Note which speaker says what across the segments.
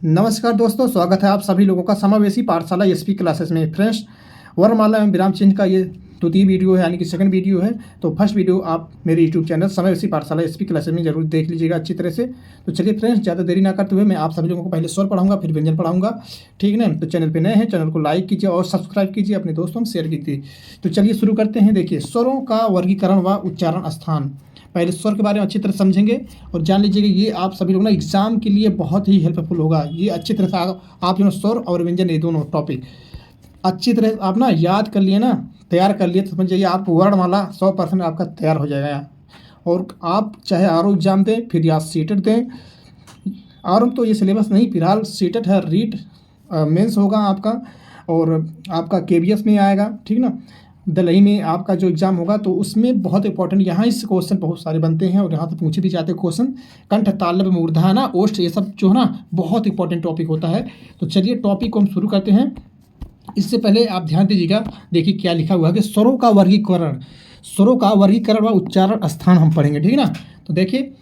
Speaker 1: नमस्कार दोस्तों, स्वागत है आप सभी लोगों का समावेशी पाठशाला एसपी क्लासेस में। फ्रेंड्स, वर्णमाला एवं विराम चिन्ह का ये द्वितीय वीडियो है, यानी कि सेकंड वीडियो है। तो फर्स्ट वीडियो आप मेरे यूट्यूब चैनल समावेशी पाठशाला एसपी क्लासेस में जरूर देख लीजिएगा अच्छी तरह से। तो चलिए फ्रेंड्स, ज़्यादा देरी ना करते हुए मैं आप सभी लोगों को पहले स्वर पढ़ाऊंगा, फिर व्यंजन पढ़ाऊंगा, ठीक है ना। तो चैनल पर नए हैं, चैनल को लाइक कीजिए और सब्सक्राइब कीजिए, अपने दोस्तों में शेयर कीजिए। तो चलिए शुरू करते हैं। देखिए, स्वरों का वर्गीकरण व उच्चारण स्थान। पहले स्वर के बारे में अच्छी तरह समझेंगे और जान लीजिएगा, ये आप सभी लोग ना एग्जाम के लिए बहुत ही हेल्पफुल होगा। ये अच्छी तरह से आप जो स्वर और व्यंजन, ये दोनों टॉपिक अच्छी तरह आप ना याद कर लिए ना, तैयार कर लिए, तो समझ जाइए आप वर्णमाला 100% आपका तैयार हो जाएगा। और आप चाहे आर एग्जाम दें, फिर या सीटेट दें। आर तो ये सिलेबस नहीं, फिलहाल सीटेट है, रीट मेंस होगा आपका, और आपका केबीएस में आएगा, ठीक ना। दलई में आपका जो एग्ज़ाम होगा तो उसमें बहुत इंपॉर्टेंट यहाँ इस क्वेश्चन बहुत सारे बनते हैं और यहाँ से पूछे भी जाते हैं क्वेश्चन। कंठ, तालव्य, मूर्धना, ओष्ठ, ये सब जो है ना बहुत इंपॉर्टेंट टॉपिक होता है। तो चलिए टॉपिक को हम शुरू करते हैं। इससे पहले आप ध्यान दीजिएगा, देखिए क्या लिखा हुआ है कि स्वरों का वर्गीकरण, स्वरों का वर्गीकरण व उच्चारण स्थान हम पढ़ेंगे, ठीक है ना। तो देखिए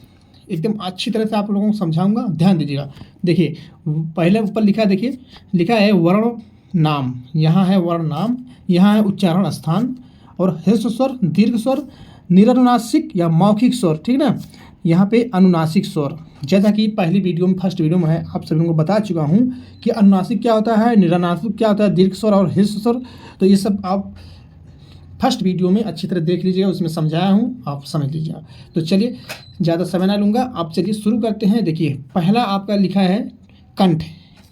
Speaker 1: एकदम अच्छी तरह से आप लोगों को समझाऊंगा, ध्यान दीजिएगा। देखिए पहले ऊपर लिखा, देखिए लिखा है वर्ण नाम, यहाँ है वर्ण नाम, यहाँ है उच्चारण स्थान, और ह्रस्व स्वर, दीर्घ स्वर, निरनुनासिक या मौखिक स्वर, ठीक ना। यहाँ पे अनुनासिक स्वर, जैसा कि पहली वीडियो में, फर्स्ट वीडियो में है, आप सभी को बता चुका हूँ कि अनुनासिक क्या होता है, निरनुनासिक क्या होता है, दीर्घ स्वर और ह्रस्व स्वर। तो ये सब आप फर्स्ट वीडियो में अच्छी तरह देख लीजिएगा, उसमें समझाया हूँ, आप समझ लीजिएगा। तो चलिए ज़्यादा समय ना लूँगा, आप चलिए शुरू करते हैं। देखिए पहला आपका लिखा है कंठ।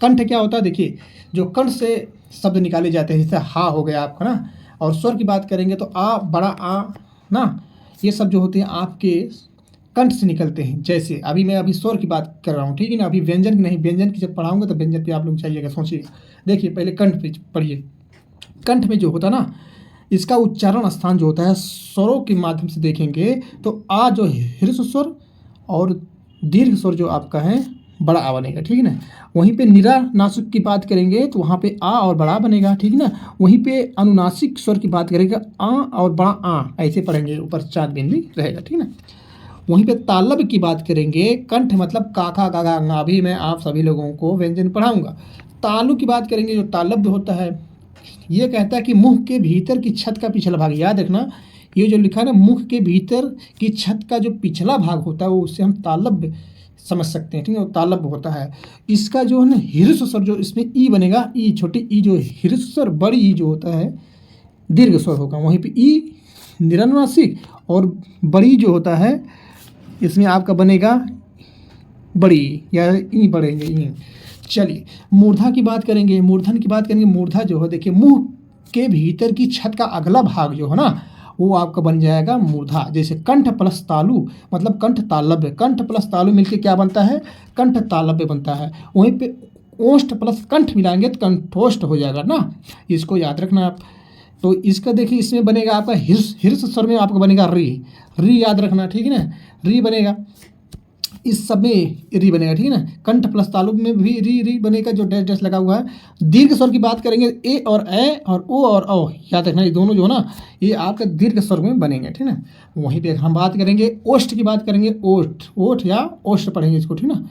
Speaker 1: कंठ क्या होता है, देखिए जो कंठ से शब्द निकाले जाते हैं, जैसे हा हो गया आपका ना। और स्वर की बात करेंगे तो आ, बड़ा आ ना, ये सब जो होते हैं आपके कंठ से निकलते हैं। जैसे अभी स्वर की बात कर रहा हूँ, ठीक है ना, अभी व्यंजन की नहीं, व्यंजन की जब पढ़ाऊंगा तो व्यंजन पे आप लोग चाहिएगा, सोचिएगा। देखिए पहले कंठ पे पढ़िए। कंठ में जो होता है ना, इसका उच्चारण स्थान जो होता है, स्वरों के माध्यम से देखेंगे तो आ जो ह्रस्व स्वर और दीर्घ स्वर जो आपका है बड़ा आ बनेगा, ठीक है ना। वहीं पे निरानासिक की बात करेंगे तो वहाँ पे आ और बड़ा बनेगा, ठीक है ना। वहीं पे अनुनासिक स्वर की बात करेंगे, आ और बड़ा आ ऐसे पढ़ेंगे, ऊपर 4 बिंदी रहेगा, ठीक है ना। वहीं पे तालव्य की बात करेंगे, कंठ मतलब काका गागा गा, अभी मैं आप सभी लोगों को व्यंजन पढ़ाऊंगा। तालु की बात करेंगे, जो तालव्य होता है, ये कहता है कि मुख के भीतर की छत का पिछला भाग, याद रखना ये जो लिखा है ना, मुख के भीतर की छत का जो पिछला भाग होता है वो उससे हम तालव्य समझ सकते हैं, ठीक है। वो तालव्य होता है। इसका जो है ना ह्रस्व स्वर, जो इसमें ई बनेगा, ई छोटी ई जो ह्रस्व स्वर, बड़ी ई जो होता है दीर्घ स्वर होगा। वहीं पे ई निरनुनासिक और बड़ी जो होता है इसमें आपका बनेगा बड़ी या ई बढ़ेंगे ई। चलिए मूर्धा की बात करेंगे, मूर्धन की बात करेंगे। मूर्धा जो है, देखिए मुंह के भीतर की छत का अगला भाग जो है ना वो आपका बन जाएगा मूर्धा। जैसे कंठ प्लस तालु मतलब कंठ तालव्य, कंठ प्लस तालु मिलके क्या बनता है, कंठ तालव्य बनता है। वहीं पे ओष्ठ प्लस कंठ मिलाएंगे तो कंठोष्ठ हो जाएगा ना, इसको याद रखना आप। तो इसका देखिए इसमें बनेगा आपका ह्रस्व स्वर में आपका बनेगा री, री याद रखना, ठीक है ना, री बनेगा। इस सब में री बनेगा, ठीक है ना। कंठ प्लस तालु में भी री बनेगा, जो डैश डैश लगा हुआ है। दीर्घ स्वर की बात करेंगे, ए और ए और ओ और औ, याद रखना ये दोनों जो है ना ये आपका दीर्घ स्वर में बनेंगे, ठीक है ना। वहीं पे हम बात करेंगे ओष्ठ की बात करेंगे, ओष्ठ, ओठ या ओष्ठ पढ़ेंगे इसको, ठीक ना।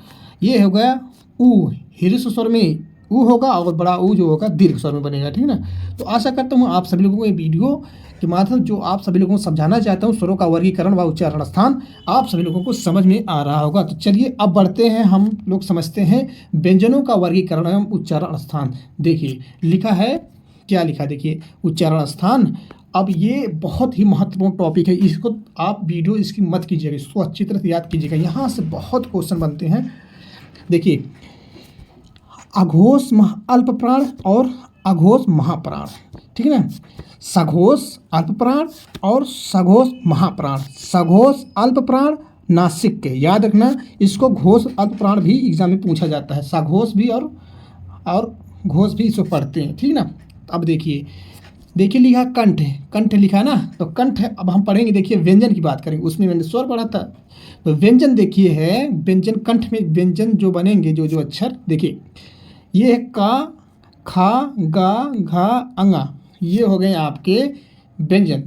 Speaker 1: ये हो गया ऊ, ह्रस्व स्वर में ऊ होगा और बड़ा ऊ जो होगा दीर्घ स्वर में बनेगा, ठीक है ना। तो आशा करता हूँ आप सभी लोगों को ये वीडियो के माध्यम जो आप सभी लोगों को समझाना चाहता हूँ, स्वरों का वर्गीकरण व उच्चारण स्थान, आप सभी लोगों को समझ में आ रहा होगा। तो चलिए अब बढ़ते हैं, हम लोग समझते हैं व्यंजनों का वर्गीकरण एवं उच्चारण स्थान। देखिए लिखा है, क्या लिखा, देखिए उच्चारण स्थान। अब ये बहुत ही महत्वपूर्ण टॉपिक है, इसको आप वीडियो इसकी मत कीजिएगा, इसको अच्छी तरह से याद कीजिएगा, यहाँ से बहुत क्वेश्चन बनते हैं। देखिए अघोष अल्प प्राण और अघोष महाप्राण, ठीक है ना। सघोष अल्प प्राण और सघोष महाप्राण। सघोष अल्प प्राण नासिक के, याद रखना इसको घोष अल्प प्राण भी एग्जाम में पूछा जाता है, सघोष भी और घोष भी इसको पढ़ते हैं, ठीक ना। अब देखिए लिखा कंठ, कंठ लिखा ना, तो कंठ अब हम पढ़ेंगे। देखिए व्यंजन की बात करेंगे, उसमें मैंने स्वर पढ़ा था, तो व्यंजन देखिए है, व्यंजन कंठ में व्यंजन जो बनेंगे, जो अक्षर देखिए, ये है का, खा, गा, घा, अंगा, ये हो गए आपके व्यंजन।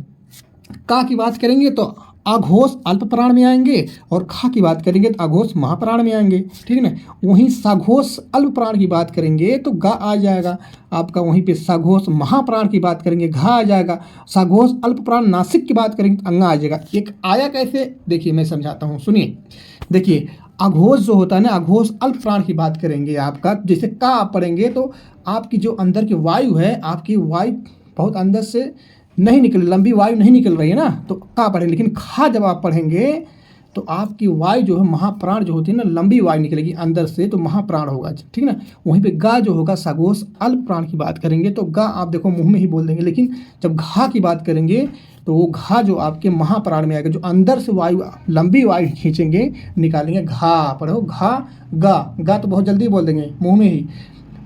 Speaker 1: का की बात करेंगे तो अघोष अल्प प्राण में आएंगे, और खा की बात करेंगे तो अघोष महाप्राण में आएंगे, ठीक है ना। वहीं सघोष अल्प प्राण की बात करेंगे तो गा आ जाएगा आपका, वहीं पे सघोष महाप्राण की बात करेंगे घा आ जाएगा, सघोष अल्प प्राण नासिक की बात करेंगे तो अंगा आ जाएगा। एक आया कैसे, देखिए मैं समझाता हूँ, सुनिए। देखिए अघोष जो होता है ना, अघोष अल्प प्राण की बात करेंगे आपका, जैसे का आप पढ़ेंगे तो आपकी जो अंदर की वायु है, आपकी वायु बहुत अंदर से नहीं निकल, लंबी वायु नहीं निकल रही है ना, तो का पढ़ेंगे। लेकिन खा जब आप पढ़ेंगे तो आपकी वायु जो है महाप्राण जो होती है ना, लंबी वायु निकलेगी अंदर से, तो महाप्राण होगा, ठीक ना। वहीं पे गा जो होगा सघोष अल्प प्राण की बात करेंगे तो गा आप देखो मुंह में ही बोल देंगे, लेकिन जब घा की बात करेंगे तो वो घा जो आपके महाप्राण में आएगा, जो अंदर से वायु लंबी वायु खींचेंगे निकालेंगे। घा पढ़ो, घा गा, गा तो बहुत जल्दी बोल देंगे मुंह में ही,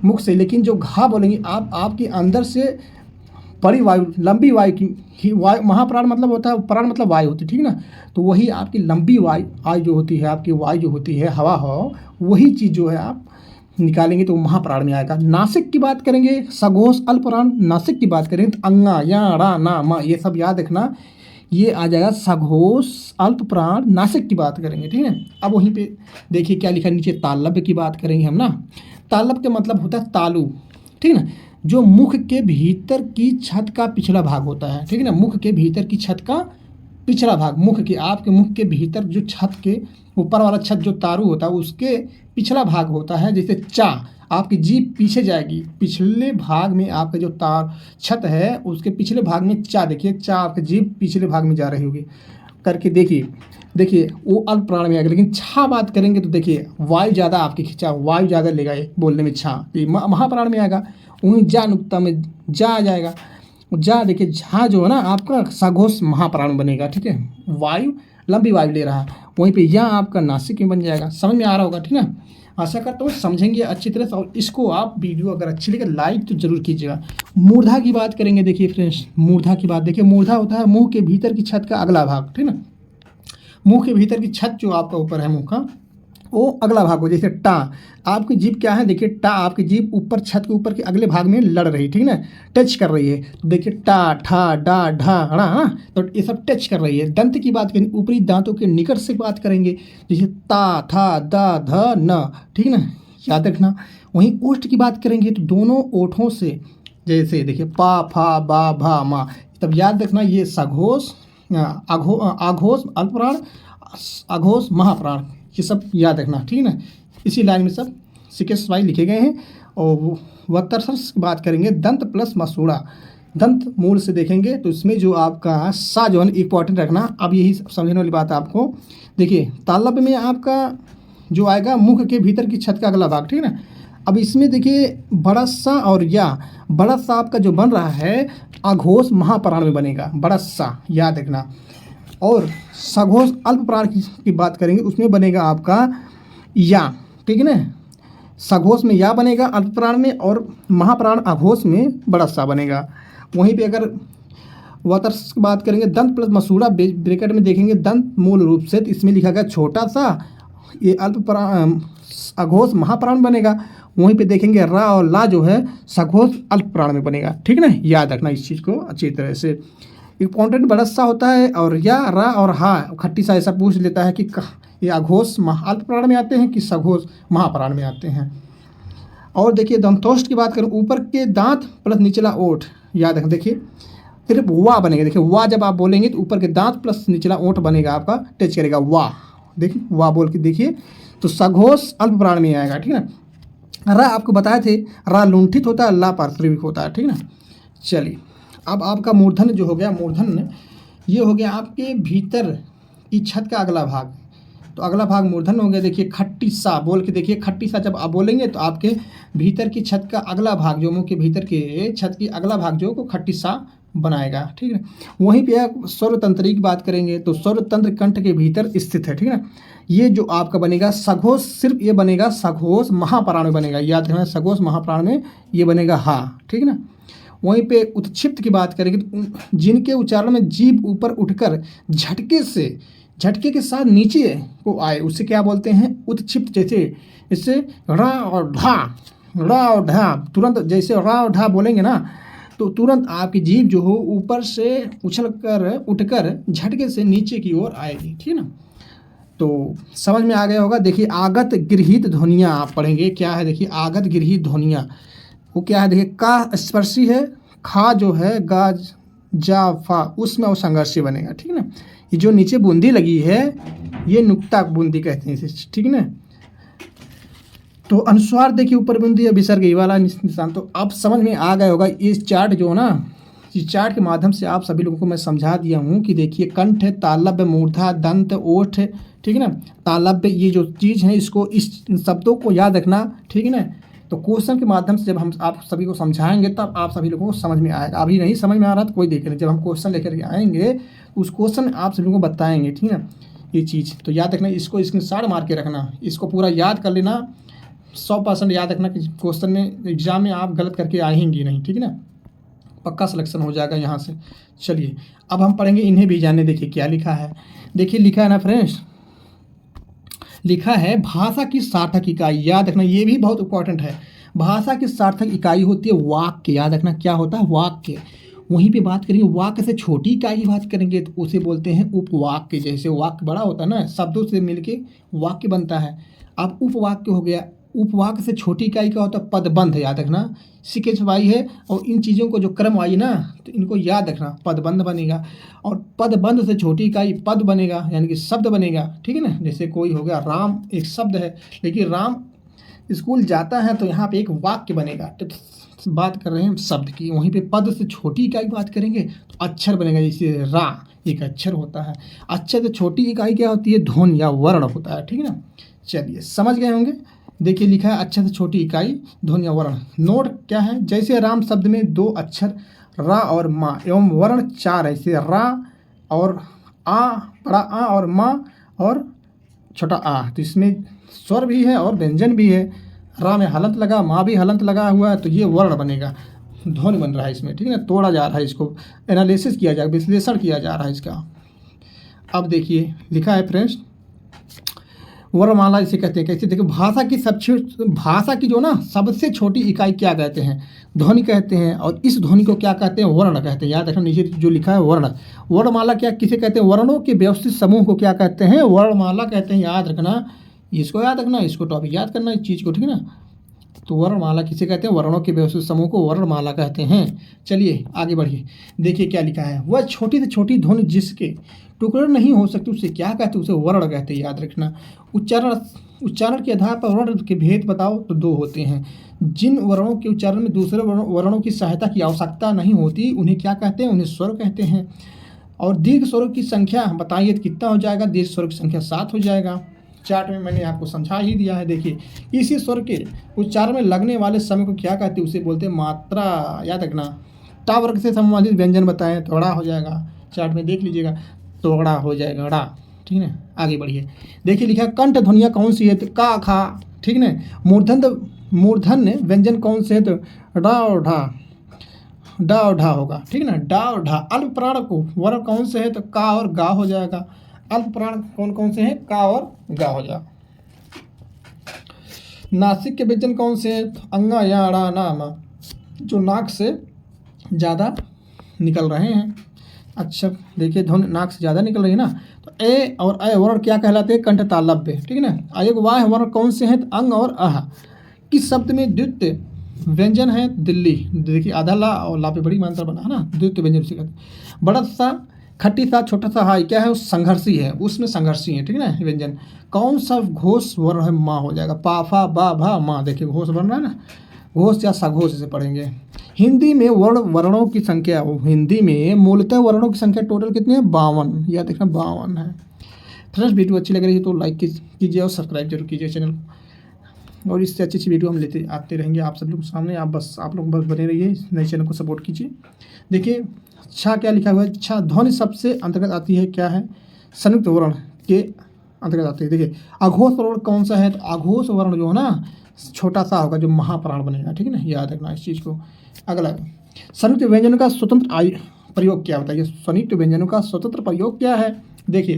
Speaker 1: मुख से, लेकिन जो घा बोलेंगे आप, आपके अंदर से बड़ी वायु, लंबी वायु की वायु, महाप्राण मतलब होता है, प्राण मतलब वायु होती है, ठीक ना। तो वही आपकी लंबी वायु जो होती है, आपकी वायु जो होती है, हवा हो, वही चीज़ जो है आप निकालेंगे तो महाप्राण में आएगा। नासिक की बात करेंगे, सघोष अल्प प्राण, नासिक की बात करेंगे तो अंगा या रा ना मा, ये सब याद रखना, ये आ जाएगा सघोष अल्प प्राण नासिक की बात करेंगे, ठीक है। अब वहीं पे देखिए क्या लिखा नीचे, तालव्य की बात करेंगे हम ना। तालव्य का मतलब होता है तालु, ठीक है ना, जो मुख के भीतर की छत का पिछला भाग होता है, ठीक है ना। मुख के भीतर की छत का पिछला भाग, मुख के, आपके मुख के भीतर जो छत के ऊपर वाला छत जो तारू होता है उसके पिछला भाग होता है। जैसे चा, आपकी जीभ पीछे जाएगी, पिछले भाग में आपका जो तार छत है उसके पिछले भाग में चा, देखिए चा आपकी जीभ पिछले भाग में जा रही होगी करके, देखिए वो अल्प प्राण में आएगा। लेकिन छा बात करेंगे तो देखिए वायु ज़्यादा आपकी खिंचा, वायु ज़्यादा लेगा ये बोलने में, छा तो महाप्राण में आएगा। वहीं जा नुक्ता में जा आ जाएगा, जा देखिए झा जो है ना आपका सघोष महाप्राण बनेगा, ठीक है, वायु लंबी वायु ले रहा है। वहीं पे या आपका नासिक में बन जाएगा। समझ में आ रहा होगा, ठीक है। आशा करता हूँ समझेंगे अच्छी तरह से, और इसको आप वीडियो अगर अच्छी लगे लाइक तो जरूर कीजिएगा। मूर्धा की बात करेंगे, देखिए फ्रेंड्स मूर्धा की बात, देखिए मूर्धा होता है मुंह के भीतर की छत का अगला भाग, ठीक ना। मुंह के भीतर की छत जो आपका ऊपर है मुंह का, वो अगला भाग हो। जैसे टा, आपकी जीभ क्या है, देखिए टा, आपकी जीभ ऊपर छत के ऊपर के अगले भाग में लड़ रही है, ठीक ना, टच कर रही है। तो देखिए टा ठा डा ढा ड़ा, तो ये सब टच कर रही है। दंत की बात करेंगे, ऊपरी दांतों के निकट से बात करेंगे, जैसे ता था दा ध न, ठीक ना, याद रखना। वहीं ओष्ठ की बात करेंगे तो दोनों ओठों से, जैसे देखिए पा फा बा भा मा, तब याद रखना ये सघोष आघोष अल्पप्राण, अघोष महाप्राण, ये सब याद रखना, ठीक है ना। इसी लाइन में सब सीक्वेंस वाइज लिखे गए हैं। और वक्तरस की बात करेंगे, दंत प्लस मसूड़ा, दंत मूल से देखेंगे तो इसमें जो आपका सा जो है इंपॉर्टेंट रखना। अब यही समझने वाली बात आपको, देखिए तालव्य में आपका जो आएगा मुख के भीतर की छत का अगला भाग, ठीक है ना। अब इसमें देखिए बड़ा सा और या, बड़ा सा आपका जो बन रहा है अघोष महाप्राण में बनेगा, बड़ा सा याद रखना। और सघोष अल्प प्राण की बात करेंगे, उसमें बनेगा आपका या, ठीक है ना। सघोष में या बनेगा अल्प प्राण में, और महाप्राण अघोष में बड़ा सा बनेगा। वहीं पे अगर वतर्स की बात करेंगे, दंत प्लस मसूड़ा ब्रैकेट में देखेंगे, दंत मूल रूप से, तो इसमें लिखा गया छोटा सा, ये अल्प प्राण अघोष महाप्राण बनेगा। वहीं पे देखेंगे रा और ला जो है सघोष अल्प प्राण में बनेगा, ठीक है ना। याद रखना इस चीज़ को अच्छी तरह से। इंपॉर्टेंट बड़ा सा होता है, और या रा और हा खट्टी सा ऐसा पूछ लेता है कि ये अघोष अल्प प्राण में आते हैं कि सघोष महाप्राण में आते हैं। और देखिए दंतोष्ठ की बात करें, ऊपर के दांत प्लस निचला ओठ, याद रखें, देखिए सिर्फ वाह बनेगा। देखिए वाह जब आप बोलेंगे तो ऊपर के दांत प्लस निचला ओठ बनेगा, आपका टच करेगा वाह, देखिए वाह बोल के देखिए, तो सघोष अल्प प्राण में आएगा, ठीक है ना। रा आपको बताए थे, रा लुंठित होता है, ला पार्श्विक होता है, ठीक है ना। चलिए अब आपका मूर्धन जो हो गया, मूर्धन ये हो गया आपके भीतर की छत का अगला भाग, तो अगला भाग मूर्धन हो गया। देखिए खट्टी सा बोल के देखिए, खट्टी सा जब आप बोलेंगे तो आपके भीतर की छत का अगला भाग जो मुंह के भीतर के छत की अगला भाग जो को खट्टी सा बनाएगा, ठीक है। वहीं पे आप स्वर तंत्री की बात करेंगे तो स्वर तंत्र कंठ के भीतर स्थित है, ठीक है ना। ये जो आपका बनेगा सघोष, सिर्फ ये बनेगा सघोष महाप्राण में बनेगा, याद रखना सघोष महाप्राण में ये बनेगा हा, ठीक है ना। वहीं पे उत्क्षिप्त की बात करेंगे तो जिनके उच्चारण में जीभ ऊपर उठकर झटके के साथ नीचे को आए, उससे क्या बोलते हैं उत्क्षिप्त। जैसे इससे रा और ढा तुरंत जैसे रा और ढा बोलेंगे ना तो तुरंत आपकी जीभ जो हो ऊपर से उठकर झटके से नीचे की ओर आएगी, ठीक है ना। तो समझ में आ गया होगा। देखिए आगत गृहीत ध्वनियाँ आप पढ़ेंगे, क्या है देखिए आगत गृहीत ध्वनियाँ, वो क्या है देखिए का स्पर्शी है, खा जो है गा जा फा उसमें वो संघर्षी बनेगा, ठीक है ना। ये जो नीचे बूंदी लगी है ये नुक्ता बूंदी कहते हैं इसे, ठीक है ना। तो अनुस्वार देखिए ऊपर बूंदी है, विसर्ग ये वाला निशान। तो आप समझ में आ गया होगा। इस चार्ट जो है ना, इस चार्ट के माध्यम से आप सभी लोगों को मैं समझा दिया हूँ कि देखिए कंठ है, तालव्य, मूर्धा, दंत, ओठ, ठीक है ना, तालव्य, ये जो चीज़ है इसको, इस शब्दों को याद रखना, ठीक है ना। तो क्वेश्चन के माध्यम से जब हम आप सभी को समझाएंगे तब आप सभी लोगों को समझ में आएगा। अभी नहीं समझ में आ रहा तो कोई देखें, जब हम क्वेश्चन लेकर के आएंगे उस क्वेश्चन आप सभी लोगों को बताएंगे, ठीक है ना। ये चीज़ तो याद रखना, इसको स्क्रीनशॉट मार के रखना, इसको पूरा याद कर लेना, 100% याद रखना कि क्वेश्चन में एग्जाम में आप गलत करके आएंगे नहीं, ठीक है ना, पक्का सिलेक्शन हो जाएगा यहाँ से। चलिए अब हम पढ़ेंगे इन्हें भी जाने। देखिए क्या लिखा है, देखिए लिखा है ना फ्रेंड्स, लिखा है भाषा की सार्थक इकाई, याद रखना ये भी बहुत इंपॉर्टेंट है। भाषा की सार्थक इकाई होती है वाक्य, याद रखना क्या होता है वाक्य। वहीं पे बात करेंगे वाक्य से छोटी इकाई की बात करेंगे तो उसे बोलते हैं उपवाक्य। जैसे वाक्य बड़ा होता है ना, शब्दों से मिलके वाक्य बनता है। अब उपवाक्य हो गया। उपवाक्य से छोटी इकाई का होता है पदबंध, याद रखना सीक्वेंस वाई है और इन चीज़ों को जो क्रम आई ना तो इनको याद रखना, पदबंध बनेगा। और पदबंध से छोटी इकाई पद बनेगा, यानी कि शब्द बनेगा, ठीक है ना। जैसे कोई हो गया राम, एक शब्द है, लेकिन राम स्कूल जाता है तो यहाँ पे एक वाक्य बनेगा। तो बात कर रहे हैं हम शब्द की। वहीं पे पद से छोटी इकाई बात करेंगे तो अक्षर बनेगा, जैसे रा एक अक्षर होता है। अक्षर से छोटी इकाई क्या होती है, ध्वनि या वर्ण होता है, ठीक है ना। चलिए समझ गए होंगे। देखिए लिखा है अक्षर से छोटी इकाई ध्वनि या वर्ण। नोट क्या है, जैसे राम शब्द में 2 अक्षर रा और मा एवं वर्ण 4 है, जैसे रा और आ, बड़ा आ और मा और छोटा आ, तो इसमें स्वर भी है और व्यंजन भी है। रा में हलंत लगा, माँ भी हलंत लगा हुआ है, तो ये वर्ण बनेगा, ध्वनि बन रहा है इसमें, ठीक है ना। तोड़ा जा रहा है, इसको एनालिसिस किया जाएगा, विश्लेषण किया जा रहा है इसका। अब देखिए लिखा है फ्रेंड्स वर्णमाला इसे कहते हैं। कैसे देखो, भाषा की जो ना सबसे छोटी इकाई क्या कहते हैं, ध्वनि कहते हैं। और इस ध्वनि को क्या कहते हैं, वर्ण कहते हैं। याद रखना नीचे जो लिखा है वर्ण। वर्णमाला क्या किसे कहते हैं, वर्णों के व्यवस्थित समूह को क्या कहते हैं, वर्णमाला कहते हैं। याद रखना, इसको याद रखना, इसको टॉपिक याद करना इस चीज़ को, ठीक है ना। तो वर्णमाला किसे कहते हैं, वर्णों के व्यवस्थित समूह को वर्णमाला कहते हैं। चलिए आगे बढ़िए। देखिए क्या लिखा है, वह छोटी से छोटी ध्वनि जिसके टुकड़े नहीं हो सकते उसे क्या कहते हैं, उसे वर्ण कहते हैं। याद रखना। उच्चारण के आधार पर वर्ण के भेद बताओ तो 2 होते हैं। जिन वर्णों के उच्चारण में दूसरे वर्णों की सहायता की आवश्यकता नहीं होती उन्हें क्या कहते हैं, उन्हें स्वर कहते हैं। और दीर्घ स्वरों की संख्या बताइए तो कितना हो जाएगा, दीर्घ स्वरों की संख्या 7 हो जाएगा। चार्ट में मैंने आपको समझा ही दिया है। देखिए इसी स्वर के उच्चारण में लगने वाले समय को क्या कहते हैं, उसे बोलते हैं मात्रा। याद रखना। टा वर्ग से संबंधित व्यंजन बताएं तो ड़ा हो जाएगा, चार्ट में देख लीजिएगा, तोड़ा हो जाएगा ड़ा, ठीक है ना। आगे बढ़िए। देखिए लिखा कंठ ध्वनिया कौन सी है, तो का खा, ठीक है ना। मूर्धन्य व्यंजन कौन से है, तो डा और ढा होगा, ठीक है ना, डा और ढा। अल्प प्राण को वर्ण कौन से है, तो का और गा हो जाएगा। अल्प प्राण कौन कौन से हैं, का और गा हो जाएगा। नासिक के व्यंजन कौन से हैं, तो अंगा या अड़ा ना मा, जो नाक से ज़्यादा निकल रहे हैं। अच्छा देखिए ध्वनि नाक से ज़्यादा निकल रही है ना, तो ए और अ वर्ण क्या कहलाते हैं, कंठ तालव्य, ठीक है ना। आयोग वाह वर्ण कौन से हैं, तो अंग और अह। किस शब्द में द्वितीय व्यंजन है, दिल्ली। देखिए आधा ला और ला पे बड़ी मात्रा बना है ना, द्वितीय व्यंजन उसे कहते हैं। बड़ा सा, खट्टी सा, छोटा सा हाई क्या है, उस संघर्षी है, उसमें संघर्षी है, ठीक है ना। व्यंजन कौन सा घोष वर्ण है, माँ हो जाएगा। पा फा बा भा माँ, देखिए घोष बन रहा है ना, घोष या सघोष से पढ़ेंगे। हिंदी में वर्णों की संख्या, हिंदी में मूलतः वर्णों की संख्या टोटल कितनी है, 52। याद देखना 52 है। फ्रेंड्स वीडियो अच्छी लग रही है तो लाइक कीजिए और सब्सक्राइब जरूर कीजिए चैनल को। और इससे अच्छी वीडियो हम लेते आते रहेंगे आप सब लोग सामने। आप लोग बस बने रहिए, नए चैनल को सपोर्ट कीजिए। देखिए छा क्या लिखा हुआ है, छा ध्वनि सबसे अंतर्गत आती है, क्या है, संयुक्त वर्ण के अंतर्गत आती है। देखिए अघोष वर्ण कौन सा है, तो अघोष वर्ण जो है ना छोटा सा होगा, जो महाप्राण बनेगा, ठीक है ना। याद रखना इस चीज़ को। अगला संयुक्त व्यंजनों का स्वतंत्र प्रयोग क्या बताइए, संयुक्त व्यंजनों का स्वतंत्र प्रयोग क्या है। देखिए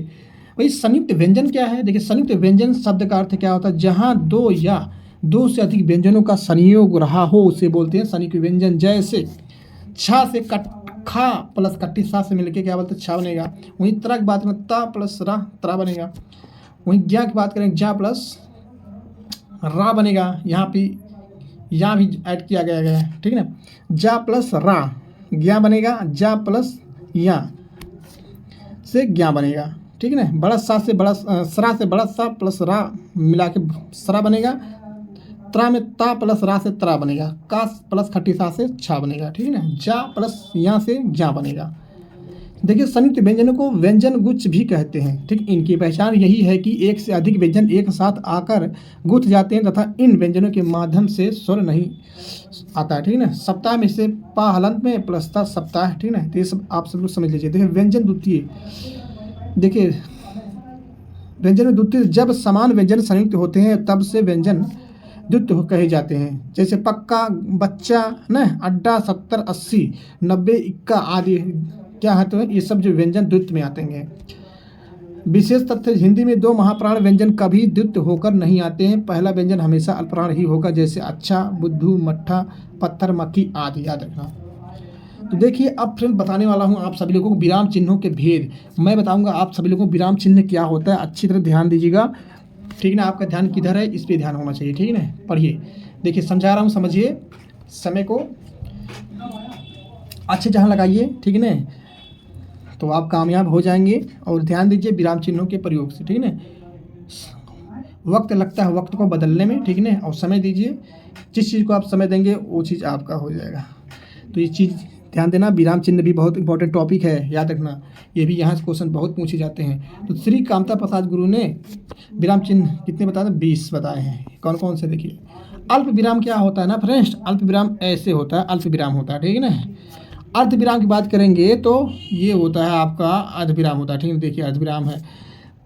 Speaker 1: भाई संयुक्त व्यंजन क्या है, देखिए संयुक्त व्यंजन शब्द का अर्थ क्या होता है, जहाँ 2 या 2 से अधिक व्यंजनों का संयोग रहा हो उसे बोलते हैं संयुक्त व्यंजन। जैसे छा से कट खा प्लस कट्टी सा से मिलके क्या बोलते हैं छा बनेगा। वहीं त्र की बात करें ता प्लस रा त्रा बनेगा। वहीं ज्ञा की बात करें ज्ञा प्लस रा बनेगा। यहाँ भी ऐड किया गया है, ठीक है ना। जा प्लस रा ज्ञा बनेगा, जा प्लस या से ज्ञा बनेगा, ठीक है ना। बड़ा सा से बड़ा सरा से बड़ा सा प्लस रा मिला के सरा बनेगा। त्रा में ता प्लस रा से त्रा बनेगा। का प्लस खट्टी सा से छा बनेगा, ठीक है ना। जा प्लस या से ज्ञा बनेगा। देखिए संयुक्त व्यंजनों को व्यंजन गुच्छ भी कहते हैं, ठीक। इनकी पहचान यही है कि एक से अधिक व्यंजन एक साथ आकर गुथ जाते हैं तथा इन व्यंजनों के माध्यम से स्वर नहीं आता है, ठीक है ना। सप्ताह में से पा हलंत में प्लसता सप्ताह, ठीक है ना। तो ये सब आप सब लोग समझ लीजिए। देखिए व्यंजन द्वितीय, देखिए व्यंजन में द्वितीय जब समान व्यंजन संयुक्त होते हैं तब से व्यंजन द्वित्व कहे जाते हैं। जैसे पक्का, बच्चा, न अड्डा, 70, 80, 90, इक्का आदि क्या है, तो ये सब जो व्यंजन द्वित्व में आते हैं। विशेष तथ्य हिंदी में 2 महाप्राण व्यंजन कभी द्वित्व होकर नहीं आते हैं। पहला व्यंजन हमेशा अल्पप्राण ही होगा, जैसे अच्छा, बुद्धू, मट्ठा, पत्थर, मक्खी आदि, याद रखना। तो देखिए अब फ्रेंड बताने वाला हूँ आप सभी लोगों को विराम चिन्हों के भेद। मैं बताऊंगा आप सभी लोगों को विराम चिन्ह क्या होता है, अच्छी तरह ध्यान दीजिएगा, ठीक ना। आपका ध्यान किधर है, इस पर ध्यान होना चाहिए, ठीक है ना। पढ़िए, देखिए समझा रहा हूँ, समझिए, समय को अच्छे जहाँ लगाइए, ठीक है ना, तो आप कामयाब हो जाएंगे। और ध्यान दीजिए विराम चिन्हों के प्रयोग से, ठीक है ना। वक्त लगता है वक्त को बदलने में, ठीक है ना, और समय दीजिए। जिस चीज़ को आप समय देंगे वो चीज़ आपका हो जाएगा। तो ये चीज़ ध्यान देना। विराम चिन्ह भी बहुत इंपॉर्टेंट टॉपिक है, याद रखना। ये भी यहाँ से क्वेश्चन बहुत पूछे जाते हैं। तो श्री कामता प्रसाद गुरु ने विराम चिन्ह कितने बताए थे, 20 बताए हैं। कौन कौन से देखिए। अल्प विराम क्या होता है ना फ्रेंड्स, अल्प विराम ऐसे होता है, अल्प विराम होता है, ठीक है ना। अर्ध विराम की बात करेंगे तो ये होता है आपका अर्ध विराम होता है, ठीक है। देखिए अर्ध विराम है।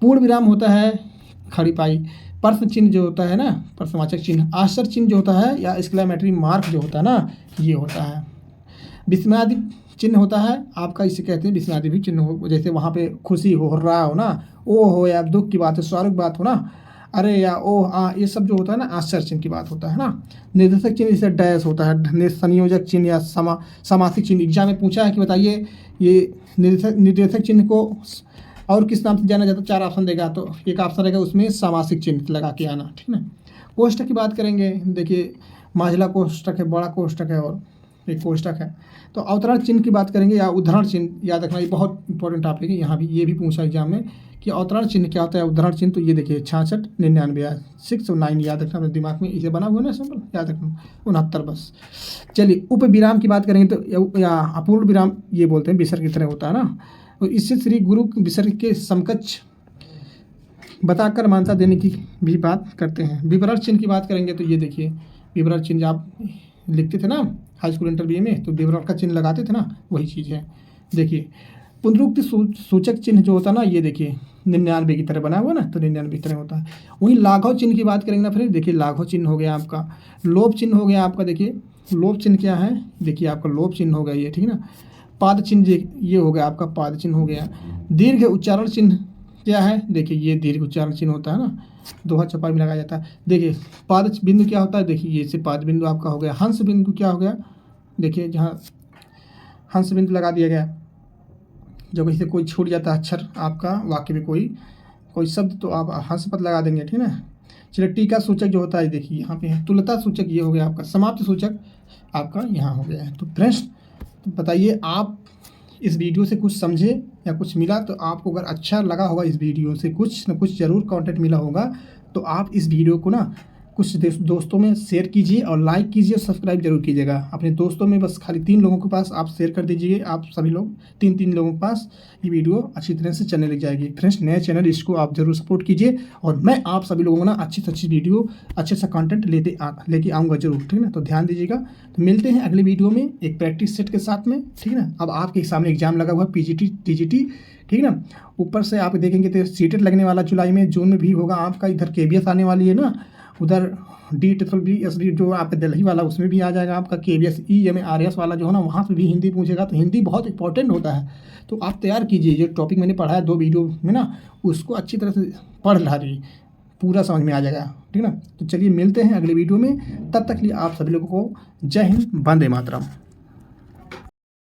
Speaker 1: पूर्ण विराम होता है खड़ी पाई। प्रश्न चिन्ह जो होता है ना, प्रश्नवाचक चिन्ह। आश्चर्य चिन्ह जो होता है या एक्सक्लेमेटरी मार्क जो होता है ना, ये होता है। विस्मयादि चिन्ह होता है आपका, इसे कहते हैं विस्मयादि भी चिन्ह हो। जैसे वहाँ पे खुशी हो रहा हो ना, ओ हो, या दुख की बात है, स्वागत की बात हो ना, अरे या ओ आ, ये सब जो होता है ना आश्चर्य चिन्ह की बात होता है ना। निर्देशक चिन्ह जैसे डैश होता है। संयोजक चिन्ह या समासिक चिन्ह। एग्जाम में पूछा है कि बताइए ये निर्देशक चिन्ह को और किस नाम से जाना जाता है, 4 ऑप्शन देगा, तो एक ऑप्शन रहेगा उसमें समासिक चिन्ह लगा के आना, ठीक है ना। कोष्टक की बात करेंगे, देखिए माझला कोष्टक है, बड़ा कोष्टक है और एक कोष्टक है। तो अवतरण चिन्ह की बात करेंगे या उदाहरण चिन्ह, याद रखना ये बहुत इंपॉर्टेंट टॉपिक है। यहाँ भी ये भी पूछा एग्जाम में कि अवतरण चिन्ह क्या होता है, उदाहरण चिन्ह। तो ये देखिए 66, 99, 6 और 9 याद रखना, मेरे दिमाग में इसे बना हुआ ना सिंपल, याद रखना 69 बस। चलिए उप विराम की बात करेंगे तो या अपूर्ण विराम ये बोलते हैं, विसर्ग की तरह होता है ना। तो इससे श्री गुरु विसर्ग के समकक्ष बताकर मान्यता देने की भी बात करते हैं। विवरण चिन्ह की बात करेंगे तो ये देखिए विवरण चिन्ह आप लिखते थे ना हाई स्कूल इंटरव्यू में, तो विवरण का चिन्ह लगाते थे ना, वही चीज़ है। देखिए पुनरुक्ति सूचक चिन्ह जो होता है ना, ये देखिए 99 की तरह बना हुआ ना, तो 99 की तरह होता है। वहीं लाघव चिन्ह की बात करेंगे ना फ्रेंड, देखिए लाघव चिन्ह हो गया आपका। लोभ चिन्ह हो गया आपका, देखिए लोभ चिन्ह क्या है, देखिए आपका लोभ चिन्ह हो गया ये, ठीक है ना। पाद चिन्ह ये हो गया आपका, पाद चिन्ह हो गया। दीर्घ उच्चारण चिन्ह क्या है, देखिए ये दीर्घ उच्चारण चिन्ह होता है ना, दोहा चपाई में लगाया जाता है। देखिए पाद बिंदु क्या होता है, देखिए ये से पाद बिंदु आपका हो गया। हंस बिंदु क्या हो गया, देखिए जहाँ हंस बिंदु लगा दिया गया, जब कहीं से कोई छूट जाता है अक्षर आपका वाक्य में कोई शब्द, तो आप हंस पद लगा देंगे, ठीक है ना। चलिए टीका सूचक जो होता है देखिए यहाँ पे है। तुल्यता सूचक ये हो गया आपका। समाप्ति सूचक आपका यहाँ हो गया है। तो फ्रेंड्स बताइए आप इस वीडियो से कुछ समझे या कुछ मिला, तो आपको अगर अच्छा लगा होगा इस वीडियो से कुछ न कुछ ज़रूर कंटेंट मिला होगा, तो आप इस वीडियो को ना कुछ दोस्तों में शेयर कीजिए और लाइक कीजिए और सब्सक्राइब जरूर कीजिएगा। अपने दोस्तों में बस खाली 3 लोगों के पास आप शेयर कर दीजिए, आप सभी लोग 3 लोगों के पास ये वीडियो अच्छी तरह से चलने लग जाएगी। फ्रेंड्स नया चैनल, इसको आप जरूर सपोर्ट कीजिए और मैं आप सभी लोगों को ना अच्छी से अच्छी वीडियो, अच्छे सा कंटेंट लेके आऊँगा जरूर, ठीक है ना। तो ध्यान दीजिएगा। तो मिलते हैं अगले वीडियो में एक प्रैक्टिस सेट के साथ में, ठीक है ना। अब आपके सामने एग्जाम लगा हुआ PGT TGT, ठीक है ना। ऊपर से आप देखेंगे तो सीटेट लगने वाला जुलाई में, जून में भी होगा आपका। इधर KBS आने वाली है ना, उधर DSSB जो आपका दिल्ली वाला उसमें भी आ जाएगा आपका। KBS EMARS वाला जो है ना, वहाँ पे भी हिंदी पूछेगा। तो हिंदी बहुत इंपॉर्टेंट होता है, तो आप तैयार कीजिए। जो टॉपिक मैंने पढ़ा है 2 वीडियो में ना, उसको अच्छी तरह से पढ़ लीजिए, पूरा समझ में आ जाएगा, ठीक है ना। तो चलिए मिलते हैं अगले वीडियो में, तब तक के लिए आप सभी लोगों को जय हिंद, वंदे मातरम।